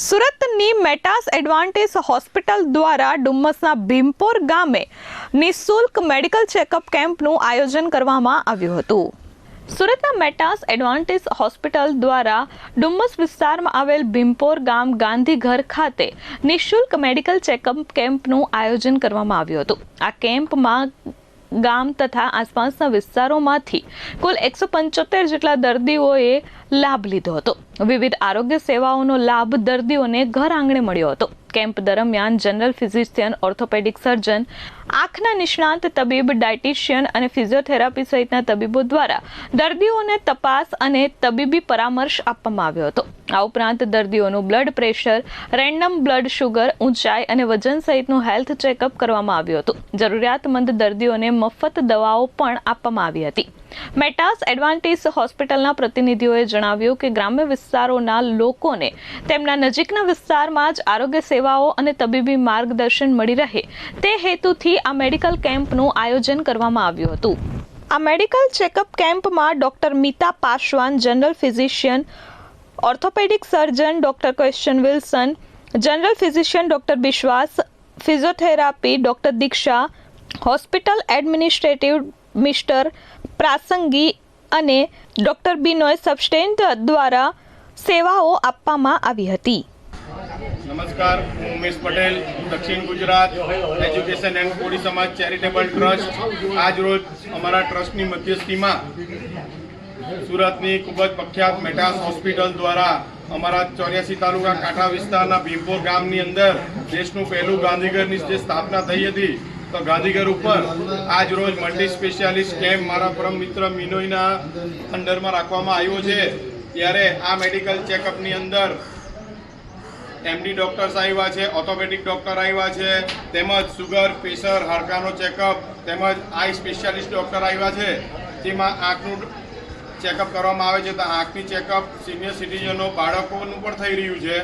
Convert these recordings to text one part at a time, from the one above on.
સુરતની Metas advantage hospital દ્વારા ડુમ્મસના ભીમપોર ગામે નિઃશુલ્ક મેડિકલ ચેકઅપ કેમ્પનું આયોજન કરવામાં આવ્યું હતું. સુરતના મેટાસ એડવાન્ટેજ હોસ્પિટલ દ્વારા ડુમ્મસ વિસ્તારમાં આવેલ ભીમપોર ગામ ગાંધીઘર ખાતે નિઃશુલ્ક મેડિકલ ચેકઅપ કેમ્પનું આયોજન કરવામાં આવ્યું હતું. આ કેમ્પમાં ગામ તથા આસપાસના વિસ્તારોમાંથી કુલ 175 જેટલા દર્દીઓએ લાભ લીધો હતો. વિવિધ આરોગ્ય સેવાઓનો લાભ દર્દીઓને ઘર આંગણે મળ્યો હતો. કેમ્પ દરમિયાન જનરલ ફિઝિશિયન, ઓર્થોપેડિક સર્જન, આંખના નિષ્ણાંત તબીબ, ડાયટિશિયન અને ફિઝિયોથેરાપી સહિતના તબીબો દ્વારા દર્દીઓને તપાસ અને તબીબી પરામર્શ આપવામાં આવ્યો હતો. આ ઉપરાંત દર્દીઓનું blood pressure, random blood sugar, ઊંચાઈ અને વજન સહિતનું હેલ્થ ચેકઅપ કરવામાં આવ્યું હતું. જરૂરિયાતમંદ દર્દીઓને મફત દવાઓ પણ આપવામાં આવી હતી. મેટાસ એડવાન્ટેજ હોસ્પિટલના પ્રતિનિધિઓએ જણાવ્યું કે ગ્રામ્ય વિસ્તારોના લોકોને તેમના નજીકના વિસ્તારમાં જ આરોગ્ય સેવાઓ અને તબીબી માર્ગદર્શન મળી રહે તે હેતુથી આ મેડિકલ કેમ્પનું આયોજન કરવામાં આવ્યું હતું. આ મેડિકલ ચેકઅપ કેમ્પમાં doctor Mita Paswan, general physician, orthopaedic surgeon doctor ક્વેશ્ચન Wilson, general physician doctor Biswas, physiotherapy doctor Diksha, hospital administrative mister Prasangi અને ડોક્ટર બિનોય સબસ્ટેન્ટ દ્વારા સેવાઓ આપવામાં આવી હતી. નમસ્કાર, હું ઉમેશ પટેલ, દક્ષિણ ગુજરાત એજ્યુકેશન એન્ડ કોળી સમાજ ચેરિટેબલ ટ્રસ્ટ. આજ રોજ અમારા ટ્રસ્ટની મધ્યસ્થીમાં સુરતની ખૂબ જ પ્રખ્યાત મેટાસ હોસ્પિટલ દ્વારા અમારા 84 તાલુકા કાંઠા વિસ્તારના ભીમપોર ગામની અંદર દેશનું પહેલું ગાંધીઘરની જે સ્થાપના થઈ હતી, તો ગાંધીઘર ઉપર આજ રોજ મલ્ટી સ્પેશિયાલિસ્ટ કેમ્પ મારા પરમ મિત્ર મિનોયના અંડરમાં રાખવામાં આવ્યો છે. ત્યારે આ મેડિકલ ચેકઅપની અંદર એમડી ડૉક્ટર્સ આવ્યા છે, ઓર્થોપેડિક ડૉક્ટર આવ્યા છે, તેમજ સુગર, પ્રેશર, હાડકાનો ચેકઅપ, તેમજ આઈ સ્પેશિયાલિસ્ટ ડૉક્ટર આવ્યા છે. તેમાં આંખનું ચેકઅપ કરવામાં આવે છે, તો આંખની ચેકઅપ સિનિયર સિટીઝનો, બાળકોનું પણ થઈ રહ્યું છે.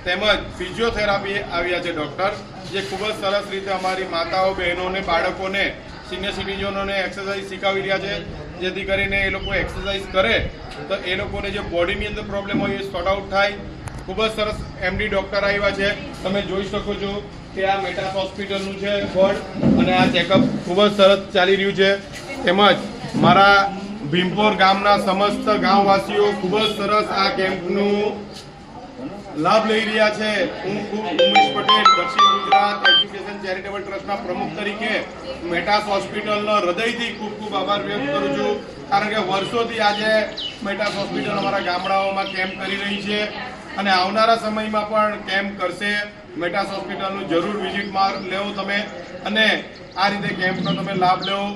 તેમજ ફિઝિયોથેરાપી આવ્યા છે ડૉક્ટર, જે ખૂબ જ સરસ રીતે અમારી માતાઓ, બહેનોને, બાળકોને, સિનિયર સિટીઝનોને એક્સરસાઇઝ શીખવી રહ્યા છે, જેથી કરીને એ લોકો એક્સરસાઇઝ કરે તો એ લોકોને જે બોડીની અંદર પ્રોબ્લેમ હોય એ સોર્ટ આઉટ થાય. ખૂબ જ સરસ એમડી ડૉક્ટર આવ્યા છે. તમે જોઈ શકો છો કે આ મેટાસ હોસ્પિટલનું છે બોર્ડ, અને આ ચેકઅપ ખૂબ જ સરસ ચાલી રહ્યું છે. તેમજ મારા ભીમપોર ગામના સમસ્ત ગામવાસીઓ ખૂબ જ સરસ આ કેમ્પનું લાભ લઈ રહ્યા છે. હું ઉમેશ પટેલ, દક્ષિણ ગુજરાત એજ્યુકેશન ચેરિટેબલ ટ્રસ્ટના પ્રમુખ તરીકે મેટાસ હોસ્પિટલનો હૃદયથી ખૂબ ખૂબ આભાર વ્યક્ત કરું છું. કારણ કે વર્ષોથી આજે મેટાસ હોસ્પિટલ અમારા ગામડાઓમાં કેમ્પ કરી રહી છે અને આવનારા સમયમાં પણ કેમ્પ કરશે. મેટાસ હોસ્પિટલનું જરૂર વિઝિટ લેવો તમે, અને આ રીતે કેમ્પનો તમે લાભ લેવો.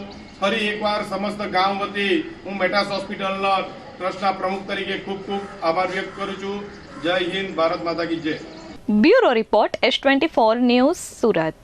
ફરી એકવાર સમસ્ત ગામ વતી હું મેટાસ હોસ્પિટલના ટ્રસ્ટના પ્રમુખ તરીકે ખૂબ ખૂબ આભાર વ્યક્ત કરું છું. જય હિન્દ, ભારત માતા કી જય. Bureau report S24 news, Surat.